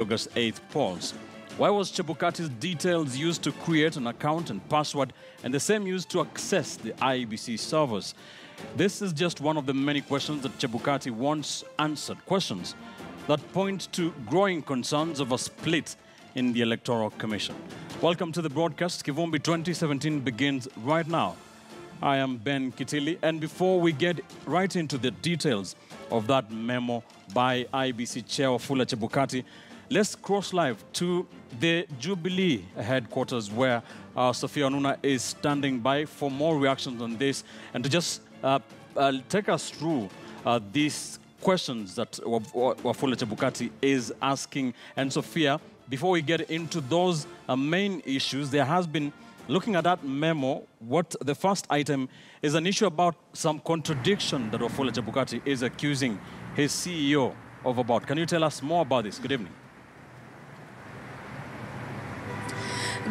August 8th polls. Why was Chebukati's details used to create an account and password and the same used to access the IEBC servers? This is just one of the many questions that Chebukati wants answered. Questions that point to growing concerns of a split in the Electoral Commission. Welcome to the broadcast. Kivumbi2017 begins right now. I am Ben Kitili, and before we get right into the details of that memo by IEBC Chair Wafula Chebukati, let's cross live to the Jubilee headquarters where Sophia Onuna is standing by for more reactions on this and to just take us through these questions that Wafula Chebukati is asking. And Sophia, before we get into those main issues, there has been, looking at that memo, what the first item is an issue about some contradiction that Wafula Chebukati is accusing his CEO of about. Can you tell us more about this? Good evening.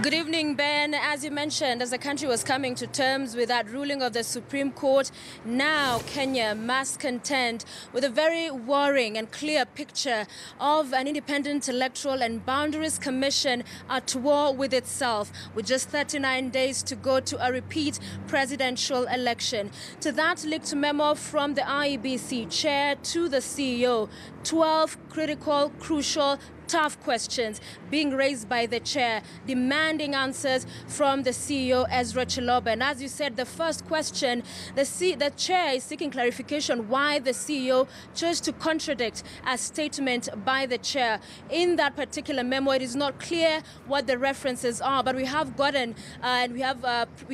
Good evening, Ben. As you mentioned, as the country was coming to terms with that ruling of the Supreme Court, now Kenya must contend with a very worrying and clear picture of an independent electoral and boundaries commission at war with itself, with just 39 days to go to a repeat presidential election. To that leaked memo from the IEBC chair to the CEO, 12 critical, crucial, tough questions being raised by the chair, demanding answers from the CEO, Ezra Chiloba. And as you said, the first question, the chair is seeking clarification why the CEO chose to contradict a statement by the chair. In that particular memo, it is not clear what the references are, but we have gotten and we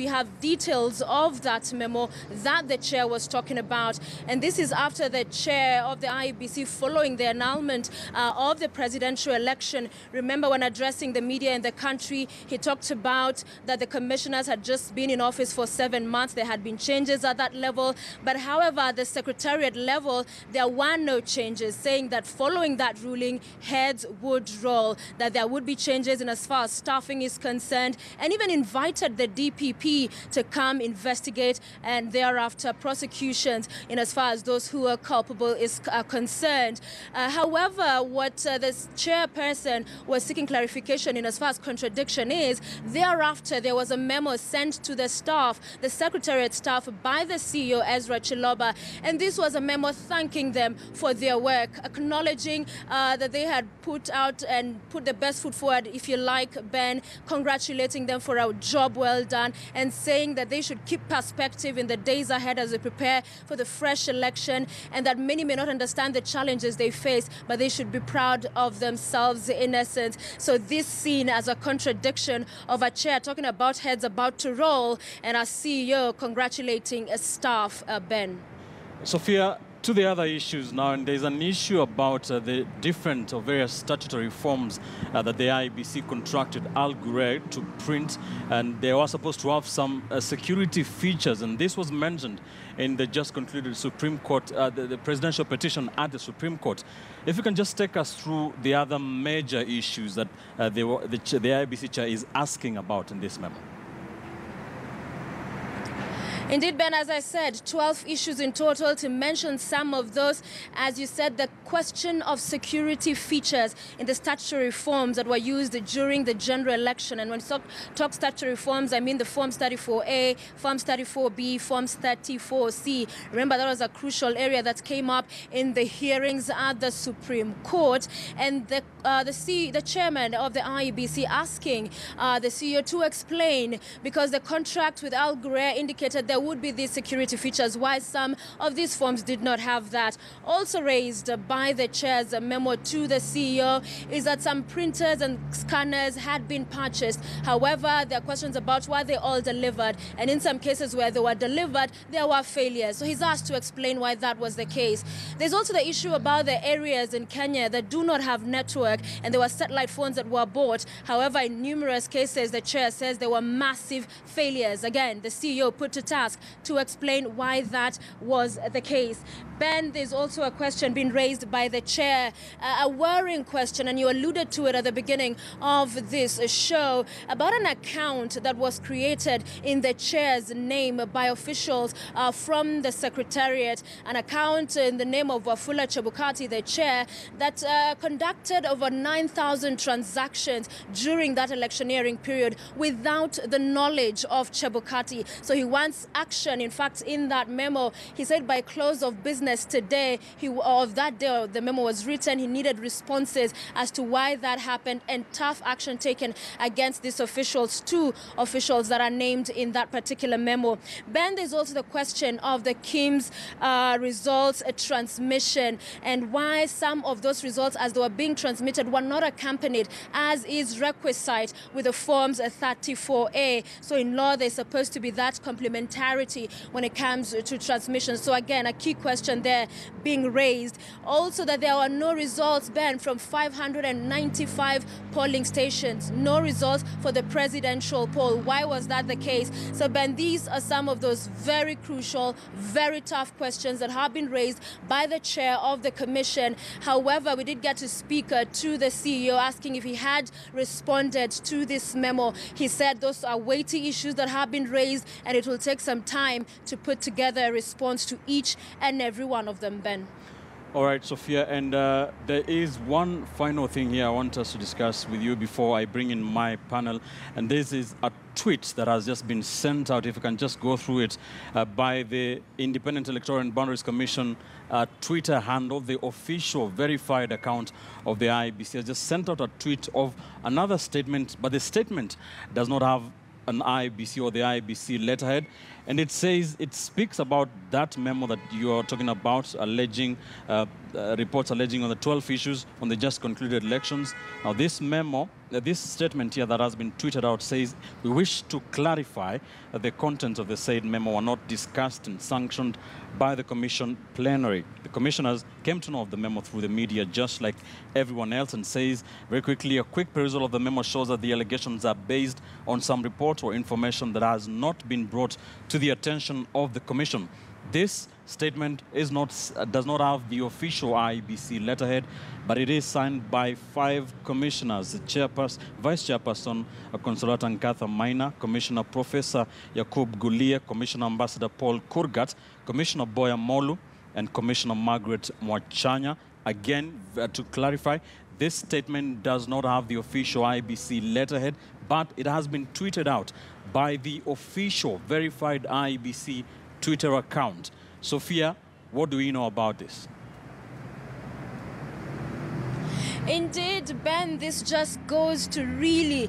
have details of that memo that the chair was talking about. And this is after the chair of the IEBC, following the annulment of the presidential election. Remember, when addressing the media in the country, he talked about that the commissioners had just been in office for 7 months. There had been changes at that level. But however, at the secretariat level, there were no changes, saying that following that ruling, heads would roll, that there would be changes in as far as staffing is concerned, and even invited the DPP to come investigate and thereafter prosecutions in as far as those who are culpable is concerned. However, what this chairperson was seeking clarification in as far as contradiction is, thereafter there was a memo sent to the staff, the secretariat staff, by the CEO, Ezra Chiloba, and this was a memo thanking them for their work, acknowledging that they had put out and put the best foot forward, if you like, Ben, congratulating them for a job well done, and saying that they should keep perspective in the days ahead as they prepare for the fresh election, and that many may not understand the challenges they face, but they should be proud of themselves in essence. So this seen as a contradiction of a chair talking about heads about to roll and a CEO congratulating a staff, Ben. Sophia, to the other issues now, and there's an issue about the different or various statutory forms that the IEBC contracted Al Ghurair to print, and they were supposed to have some security features, and this was mentioned in the just concluded Supreme Court, the presidential petition at the Supreme Court. If you can just take us through the other major issues that the IEBC chair is asking about in this memo. Indeed, Ben, as I said, 12 issues in total. To mention some of those, as you said, the question of security features in the statutory forms that were used during the general election. And when we talk statutory forms, I mean the Forms 34A, Forms 34B, Forms 34C. Remember, that was a crucial area that came up in the hearings at the Supreme Court. And the chairman of the IEBC asking the CEO to explain, because the contract with Al Ghurair indicated there would be these security features, why some of these forms did not have that. Also raised by the chair's memo to the CEO is that some printers and scanners had been purchased. However, there are questions about why they all delivered, and in some cases where they were delivered, there were failures. So he's asked to explain why that was the case. There's also the issue about the areas in Kenya that do not have network, and there were satellite phones that were bought. However, in numerous cases, the chair says there were massive failures. Again, the CEO put to task task to explain why that was the case. Ben, there's also a question being raised by the chair, a worrying question, and you alluded to it at the beginning of this show, about an account that was created in the chair's name by officials from the Secretariat, an account in the name of Wafula Chebukati, the chair, that conducted over 9,000 transactions during that electioneering period without the knowledge of Chebukati. So he wants action. In fact, in that memo, he said by close of business today, the memo was written, he needed responses as to why that happened and tough action taken against these officials, 2 officials that are named in that particular memo. Ben, there's also the question of the KIMS results transmission and why some of those results, as they were being transmitted, were not accompanied, as is requisite with the forms 34A. So in law, there's supposed to be that complementarity when it comes to transmission. So again, a key question there being raised. Also that there were no results, Ben, from 595 polling stations. No results for the presidential poll. Why was that the case? So Ben, these are some of those very crucial, very tough questions that have been raised by the chair of the commission. However, we did get to speak to the CEO asking if he had responded to this memo. He said those are weighty issues that have been raised and it will take some time to put together a response to each and every one of them, Ben. All right, Sophia, and there is one final thing here I want us to discuss with you before I bring in my panel, and this is a tweet that has just been sent out, if you can just go through it, by the Independent Electoral and Boundaries Commission Twitter handle, the official verified account of the IEBC has just sent out a tweet of another statement, but the statement does not have an IEBC or the IEBC letterhead, and it says, it speaks about that memo that you are talking about, alleging, reports alleging on the 12 issues on the just concluded elections. Now this memo, this statement here that has been tweeted out says, we wish to clarify that the contents of the said memo are not discussed and sanctioned by the commission plenary. The commissioners came to know of the memo through the media just like everyone else, and says very quickly, a quick perusal of the memo shows that the allegations are based on some report or information that has not been brought to the attention of the commission. This statement does not have the official IEBC letterhead, but it is signed by 5 commissioners: the chairperson, vice chairperson, Consolata Nkatha Maina, Commissioner Professor Yakub Gulia, Commissioner Ambassador Paul Kurgat, Commissioner Boya Molu, and Commissioner Margaret Mwachanya. Again, to clarify, this statement does not have the official IEBC letterhead, but it has been tweeted out by the official verified IEBC Twitter account. Sophia, what do we know about this? Indeed, Ben, this just goes to really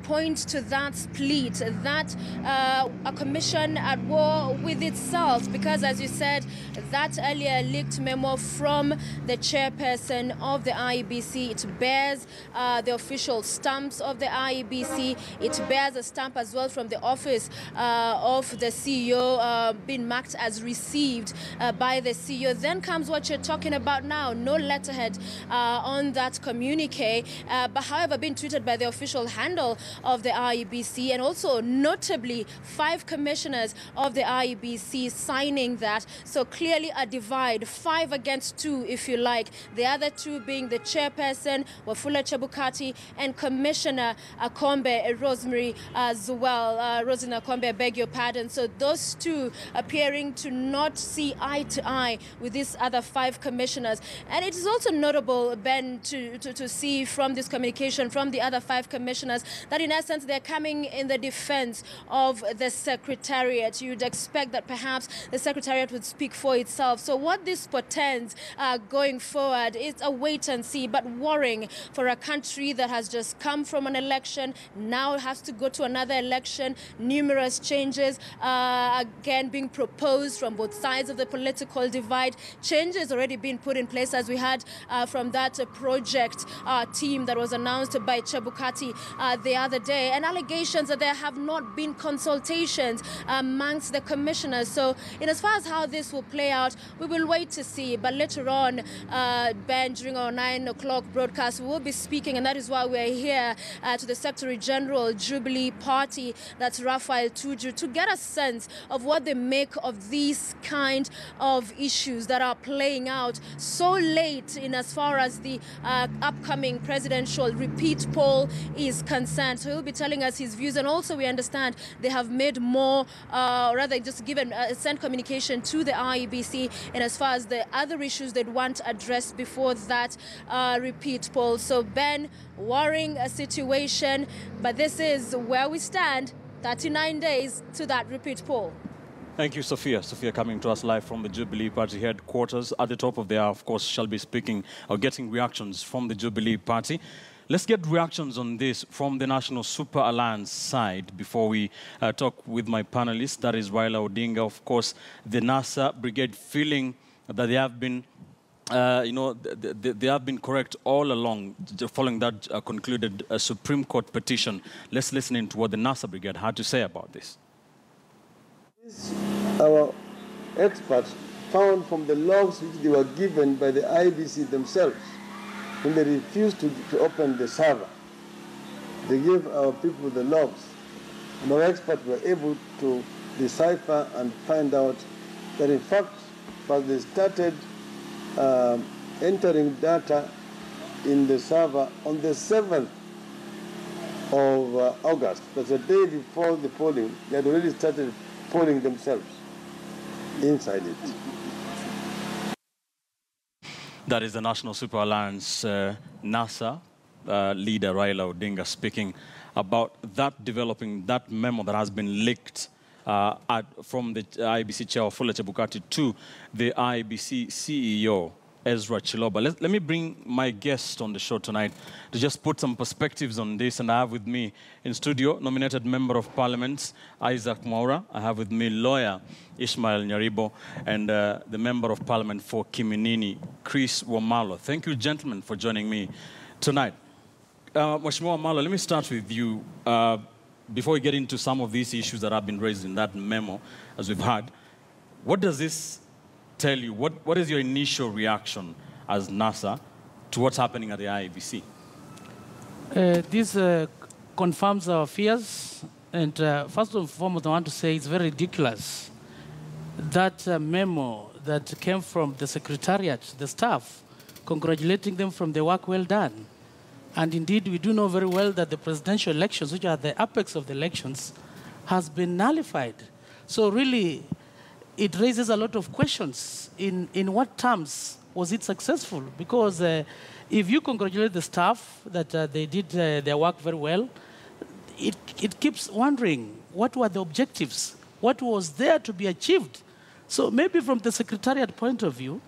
point to that split, that a commission at war with itself, because as you said, that earlier leaked memo from the chairperson of the IEBC, it bears the official stamps of the IEBC, it bears a stamp as well from the office of the CEO, being marked as received by the CEO. Then comes what you're talking about now, no letterhead on that communique, but however been tweeted by the official handle of the IEBC, and also notably 5 commissioners of the IEBC signing that. So clearly a divide, 5 against 2 if you like, the other 2 being the chairperson Wafula Chebukati and Commissioner Akombe Rosemary as well. Rosemary Akombe, I beg your pardon. So those 2 appearing to not see eye to eye with these other 5 commissioners. And it is also notable, Ben, to see from this communication from the other 5 commissioners that in essence they're coming in the defense of the Secretariat. You'd expect that perhaps the Secretariat would speak for itself. So what this portends going forward is a wait and see, but worrying for a country that has just come from an election, now has to go to another election, numerous changes again being proposed from both sides of the political divide, changes already being put in place as we had from that project project team that was announced by Chebukati the other day, and allegations that there have not been consultations amongst the commissioners. So in as far as how this will play out, we will wait to see. But later on, Ben, during our 9 o'clock broadcast, we will be speaking, and that is why we're here to the Secretary General Jubilee Party, that's Raphael Tuju, to get a sense of what they make of these kind of issues that are playing out so late in as far as the upcoming presidential repeat poll is concerned. So he'll be telling us his views, and also we understand they have made more, or rather just given sent communication to the IEBC and as far as the other issues they'd want addressed before that repeat poll. So Ben, worrying a situation, but this is where we stand, 39 days to that repeat poll. Thank you, Sophia. Sophia coming to us live from the Jubilee Party headquarters. At the top of the hour, of course, shall be speaking or getting reactions from the Jubilee Party. Let's get reactions on this from the National Super Alliance side before we talk with my panelists. That is Raila Odinga, of course, the NASA brigade, feeling that they have been they have been correct all along following that concluded Supreme Court petition. Let's listen in to what the NASA brigade had to say about this. Our experts found from the logs which they were given by the IEBC themselves when they refused to open the server. They gave our people the logs, and our experts were able to decipher and find out that in fact, as they started entering data in the server on the 7th of August, that's a day before the polling, they had already started polling themselves inside it. That is the National Super Alliance NASA leader Raila Odinga speaking about that, developing that memo that has been leaked from the IEBC chair Wafula Chebukati to the IEBC CEO Ezra Chiloba. Let me bring my guest on the show tonight to just put some perspectives on this. And I have with me in studio nominated Member of Parliament Isaac Mwaura. I have with me lawyer Ishmael Nyaribo and the Member of Parliament for Kiminini, Chris Wamalo. Thank you, gentlemen, for joining me tonight. Mheshimiwa Wamalo, let me start with you. Before we get into some of these issues that have been raised in that memo, as we've had, what does this tell you? What is your initial reaction as NASA to what's happening at the IEBC? This confirms our fears. And first and foremost, I want to say it's very ridiculous that memo that came from the Secretariat, the staff, congratulating them from the work well done. And indeed, we do know very well that the presidential elections, which are the apex of the elections, has been nullified. So really, it raises a lot of questions. In what terms was it successful? Because if you congratulate the staff that they did their work very well, it keeps wondering, what were the objectives? What was there to be achieved? So maybe from the Secretariat point of view,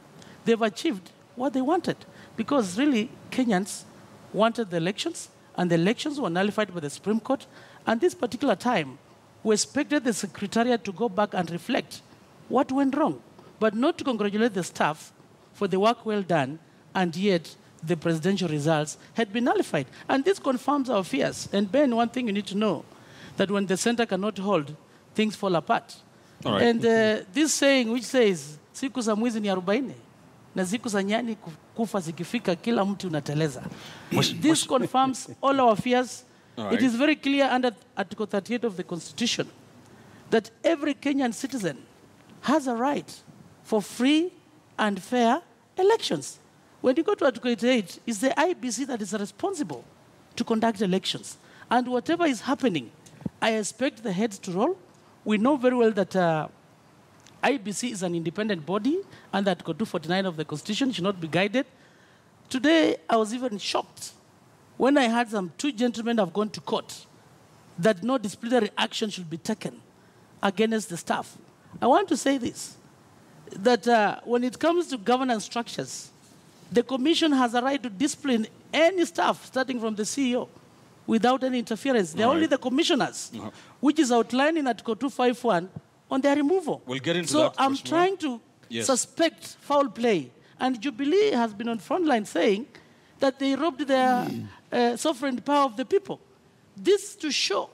they've achieved what they wanted. Because really, Kenyans wanted the elections, and the elections were nullified by the Supreme Court. And this particular time, we expected the Secretariat to go back and reflect what went wrong, but not to congratulate the staff for the work well done, and yet the presidential results had been nullified. And this confirms our fears. And Ben, one thing you need to know, that when the center cannot hold, things fall apart. All right. And this saying which says, siku za mwizi ni 40, na siku za nyani kufa zikifika, kila mtu unateleza. This confirms all our fears. All right. It is very clear under Article 38 of the Constitution that every Kenyan citizen has a right for free and fair elections. When you go to Article 88, it's the IEBC that is responsible to conduct elections. And whatever is happening, I expect the heads to roll. We know very well that IEBC is an independent body, and that Article 249 of the Constitution should not be guided. Today, I was even shocked when I heard some 2 gentlemen have gone to court that no disciplinary action should be taken against the staff. I want to say this, that when it comes to governance structures, the Commission has a right to discipline any staff, starting from the CEO, without any interference. They're only the commissioners, which is outlined in Article 251 on their removal. We'll get into so that. I'm trying to suspect foul play. And Jubilee has been on front line saying that they robbed their sovereign power of the people. This to show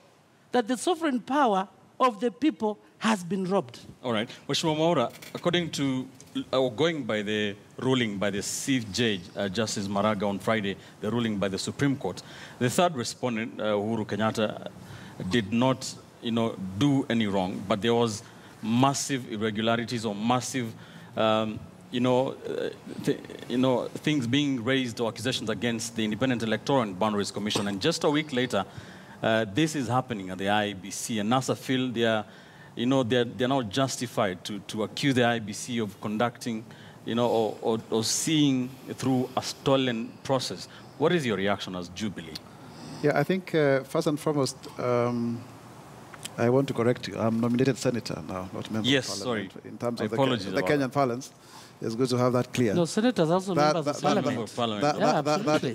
that the sovereign power of the people has been robbed. All right. Mheshimiwa Mwaura, according to, or going by the ruling by the Chief Judge, Justice Maraga on Friday, the ruling by the Supreme Court, the third respondent, Uhuru Kenyatta, did not, do any wrong, but there was massive irregularities or massive, things being raised or accusations against the Independent Electoral and Boundaries Commission. And just a week later, this is happening at the IEBC, and NASA feel they're now justified to accuse the IEBC of conducting, or seeing through a stolen process. What is your reaction as Jubilee? Yeah, I think first and foremost, I want to correct you. I'm nominated senator now, not member yes, of parliament. Sorry. In terms of the Kenyan parlance, it's good to have that clear. No, senators also members of parliament.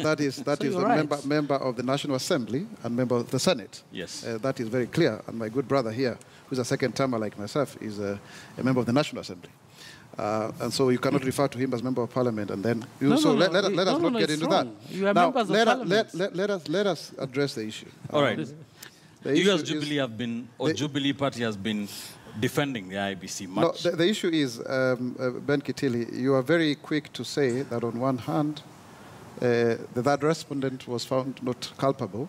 That is the member of the National Assembly and member of the Senate. Yes. That is very clear. And my good brother here, who's a second-termer like myself, is a member of the National Assembly. And so you cannot refer to him as member of parliament and then... Let us not get into that. You are members of parliament. Let us address the issue. All right. You as Jubilee have been, or Jubilee Party has been defending the IEBC much. No, the issue is, Ben Kitili, you are very quick to say that on one hand, that respondent was found not culpable.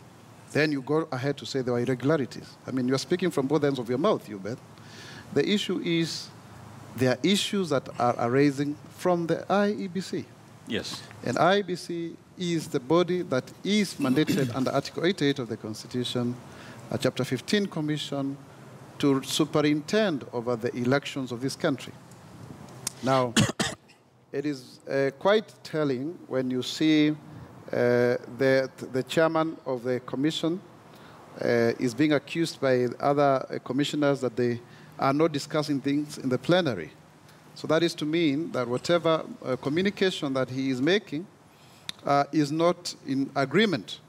Then you go ahead to say there were irregularities. I mean, you are speaking from both ends of your mouth, you bet. The issue is, there are issues that are arising from the IEBC. Yes. And IEBC is the body that is mandated under Article 88 of the Constitution, Chapter 15 Commission, to superintend over the elections of this country. Now, it is quite telling when you see the chairman of the commission is being accused by other commissioners that they are not discussing things in the plenary. So that is to mean that whatever communication that he is making is not in agreement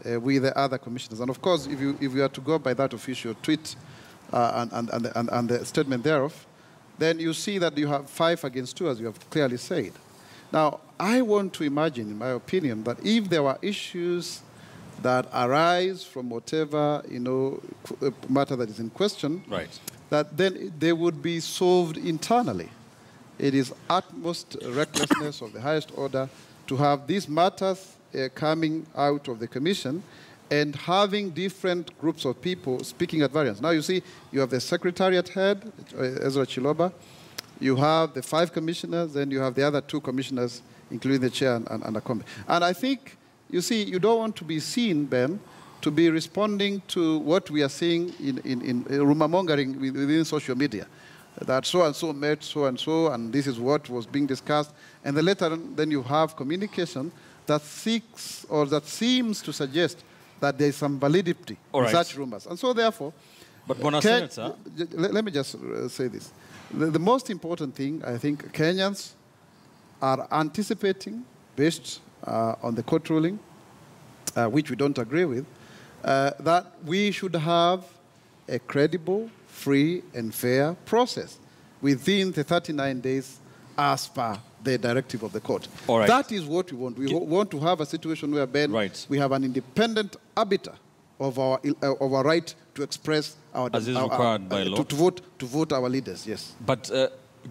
with the other commissioners. And of course, if you are to go by that official tweet and the statement thereof, then you see that you have 5 against 2, as you have clearly said. Now, I want to imagine, in my opinion, that if there were issues that arise from whatever, matter that is in question, right, that then they would be solved internally. It is utmost recklessness of the highest order to have these matters coming out of the commission and having different groups of people speaking at variance. Now you see, you have the secretariat head, Ezra Chiloba, you have the 5 commissioners, then you have the other 2 commissioners, including the chair and Akombe. And I think, you see, you don't want to be seen, Ben, to be responding to what we are seeing in rumor mongering within social media. That so-and-so met so-and-so, and this is what was being discussed. And then later on, then you have communication that seeks or that seems to suggest that there is some validity in such rumors. And so therefore, but let me just say this. The most important thing, I think, Kenyans are anticipating, based on the court ruling, which we don't agree with, that we should have a credible, free, and fair process within the 39 days as per the directive of the court. All right. That is what we want. We want to have a situation where, Ben, we have an independent arbiter of our right to express our... As is required by law. To vote our leaders, yes. But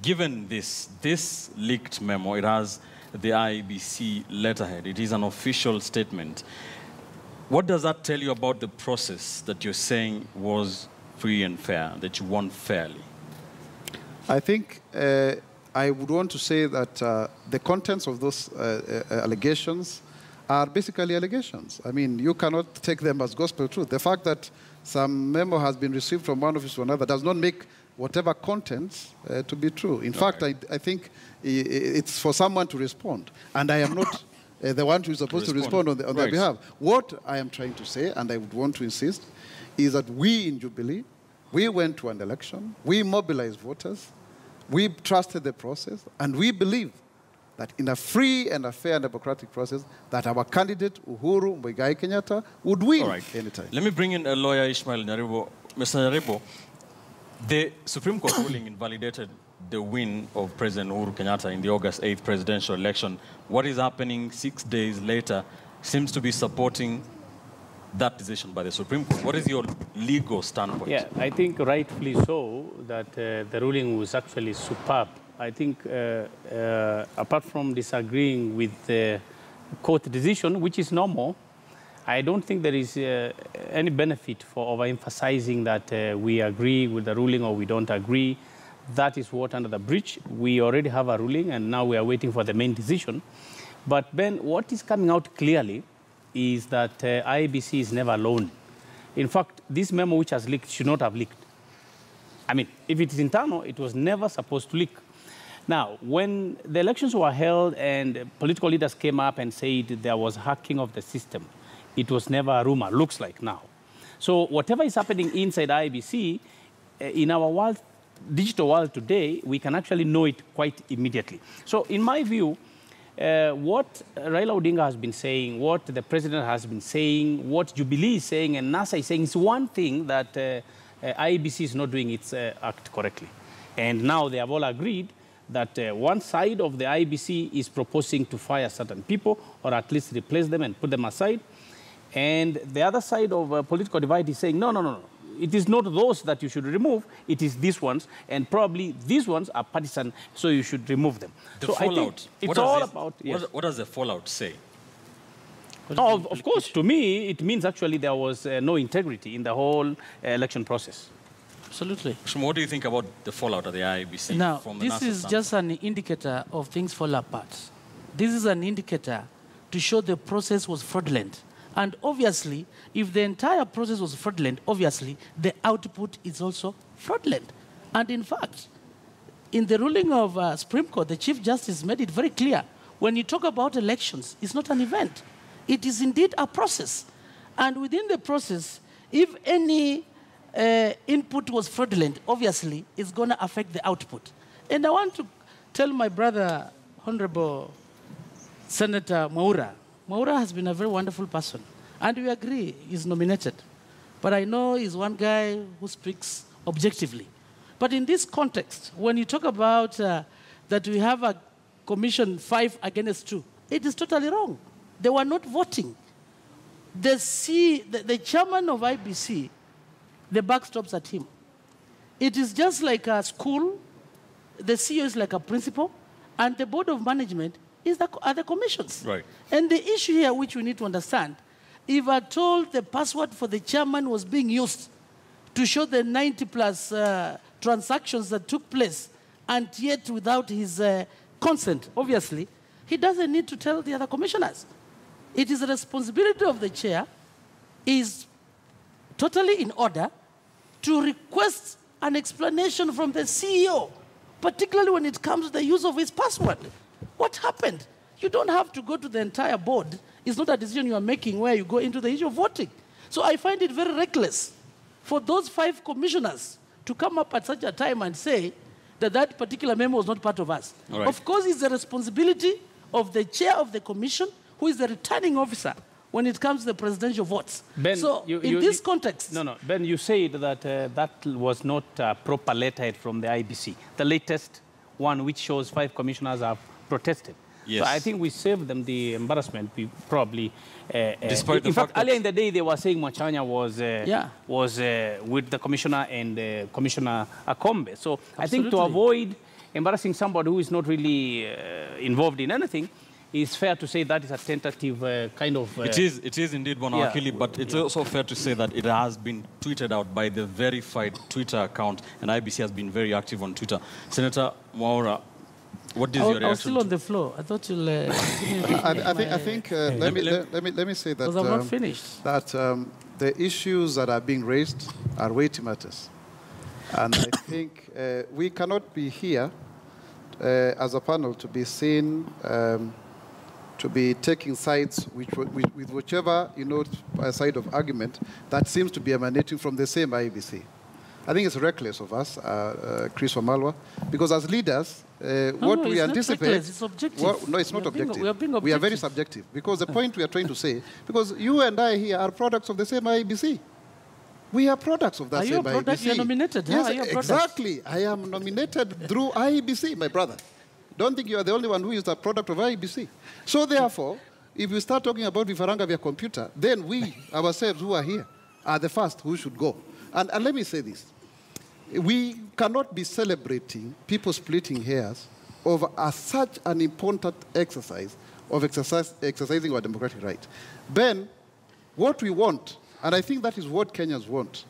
given this leaked memo, it has the IEBC letterhead. It is an official statement. What does that tell you about the process that you're saying was free and fair, that you won fairly? I think I would want to say that the contents of those allegations are basically allegations. I mean, you cannot take them as gospel truth. The fact that some memo has been received from one office to another does not make whatever contents to be true. In fact, I think it's for someone to respond. And I am not the one who is supposed to respond on their behalf. What I am trying to say, and I would want to insist, is that we in Jubilee, we went to an election, we mobilized voters, we trusted the process, and we believe that in a free and a fair and democratic process, that our candidate, Uhuru Muigai Kenyatta, would win anytime. Let me bring in a lawyer, Ishmael Nyaribo. Mr. Nyaribo, the Supreme Court ruling invalidated the win of President Uhuru Kenyatta in the August 8th presidential election, what is happening 6 days later seems to be supporting that decision by the Supreme Court. What is your legal standpoint? Yeah, I think rightfully so that the ruling was actually superb. I think apart from disagreeing with the court decision, which is normal, I don't think there is any benefit for overemphasizing that we agree with the ruling or we don't agree. That is what under the bridge. We already have a ruling and now we are waiting for the main decision. But Ben, what is coming out clearly is that IEBC is never alone. In fact, this memo which has leaked should not have leaked. I mean, if it is internal, it was never supposed to leak. Now, when the elections were held and political leaders came up and said there was hacking of the system, it was never a rumor, looks like now. So whatever is happening inside IEBC, in our world, digital world today, we can actually know it quite immediately. So in my view, what Raila Odinga has been saying, what the president has been saying, what Jubilee is saying, and NASA is saying is one thing that IEBC is not doing its act correctly. And now they have all agreed that one side of the IEBC is proposing to fire certain people or at least replace them and put them aside. And the other side of political divide is saying, no. It is not those that you should remove, it is these ones, and probably these ones are partisan, so you should remove them. The so fallout. I think it's all about... Yes. What does the fallout say? Oh, of course, to me, it means actually there was no integrity in the whole election process. Absolutely. What do you think about the fallout of the IEBC? Now, from the this NASA is standpoint? just an indicator of things fall apart. This is an indicator to show the process was fraudulent. And obviously, if the entire process was fraudulent, obviously, the output is also fraudulent. And in fact, in the ruling of Supreme Court, the Chief Justice made it very clear. When you talk about elections, it's not an event. It is indeed a process. And within the process, if any input was fraudulent, obviously, it's going to affect the output. And I want to tell my brother, Honorable Senator Mwaura, Mwaura has been a very wonderful person, and we agree he's nominated. But I know he's one guy who speaks objectively. But in this context, when you talk about that we have a commission 5 against 2, it is totally wrong. They were not voting. The chairman of IBC, the buck stops at him. It is just like a school. The CEO is like a principal, and the board of management are the commissions. Right. And the issue here, which we need to understand, if I told the password for the chairman was being used to show the 90+ transactions that took place, and yet without his consent, obviously, he doesn't need to tell the other commissioners. It is the responsibility of the chair, is totally in order to request an explanation from the CEO, particularly when it comes to the use of his password. What happened? You don't have to go to the entire board. It's not a decision you are making where you go into the issue of voting. So I find it very reckless for those 5 commissioners to come up at such a time and say that that particular memo was not part of us. Right. Of course, it's the responsibility of the chair of the commission, who is the returning officer when it comes to the presidential votes. Ben, so in this context... No, Ben, you said that that was not proper letterhead from the IBC. The latest one which shows 5 commissioners have protested. Yes. So I think we saved them the embarrassment. We probably... Despite the in fact, fact earlier in the day, they were saying Mwachanya was with the commissioner and Commissioner Akombe. So Absolutely. I think to avoid embarrassing somebody who is not really involved in anything, it's fair to say that is a tentative kind of... It is indeed, Bwana Wakili, but it's also fair to say that it has been tweeted out by the verified Twitter account, and IBC has been very active on Twitter. Senator Mwaura, what is your reaction? I was still on the floor. I thought you'll... I think let me say that... Because I'm not finished. That the issues that are being raised are weighty matters. And I think we cannot be here as a panel to be seen to be taking sides with whichever side of argument that seems to be emanating from the same IEBC. I think it's reckless of us, Chris Wamalwa, because as leaders, what we anticipate... It's objective. No, it's not objective. We are very subjective, because the point we are trying to say, because you and I here are products of the same IEBC. We are products of that Are you same a product? IEBC. You're nominated. Yes, Are you a product? exactly. I am nominated through IEBC, my brother. Don't think you are the only one who is a product of IEBC. So therefore, if we start talking about vifaranga via computer, then we ourselves who are here are the first who should go. And let me say this. We cannot be celebrating people splitting hairs over such an important exercise of exercising our democratic right. Then, what we want, and I think that is what Kenyans want,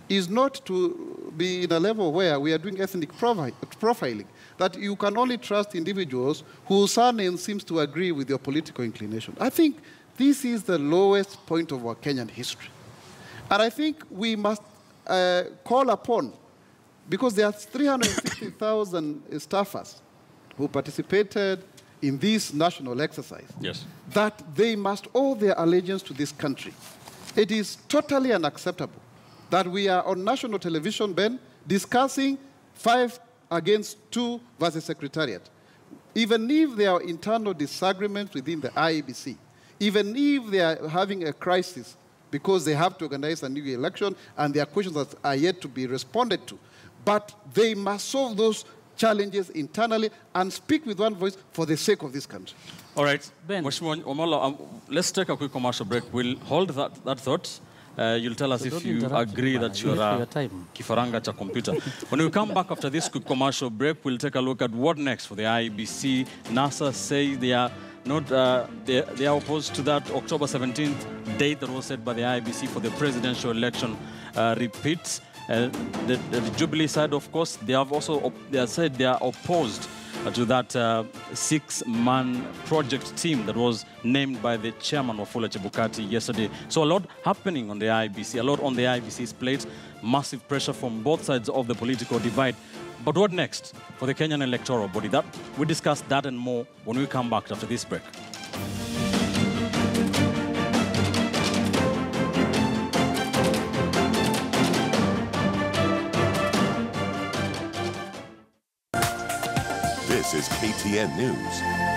is not to be in a level where we are doing ethnic profiling, that you can only trust individuals whose surname seems to agree with your political inclination. I think this is the lowest point of our Kenyan history. And I think we must call upon, because there are 360,000 staffers who participated in this national exercise, Yes. that they must owe their allegiance to this country. It is totally unacceptable that we are on national television, Ben, discussing 5 against 2 versus Secretariat. Even if there are internal disagreements within the IEBC, even if they are having a crisis because they have to organize a new election and there are questions that are yet to be responded to, but they must solve those challenges internally and speak with one voice for the sake of this country. All right. Ben. Mheshimiwa Omolo, let's take a quick commercial break. We'll hold that thought. You'll tell us So if don't you interrupt agree me, that man. you're I wait for a your time. kifaranga cha computer. When we come back after this quick commercial break, we'll take a look at what next for the IEBC. NASA say they are not they are opposed to that October 17th date that was set by the IEBC for the presidential election repeats. The Jubilee side, of course, they have said they are opposed to that 6-man project team that was named by the chairman Wafula Chebukati yesterday. So a lot happening on the IEBC, a lot on the IEBC's plate, massive pressure from both sides of the political divide. But what next for the Kenyan electoral body? We discuss that and more when we come back after this break. This is KTN News.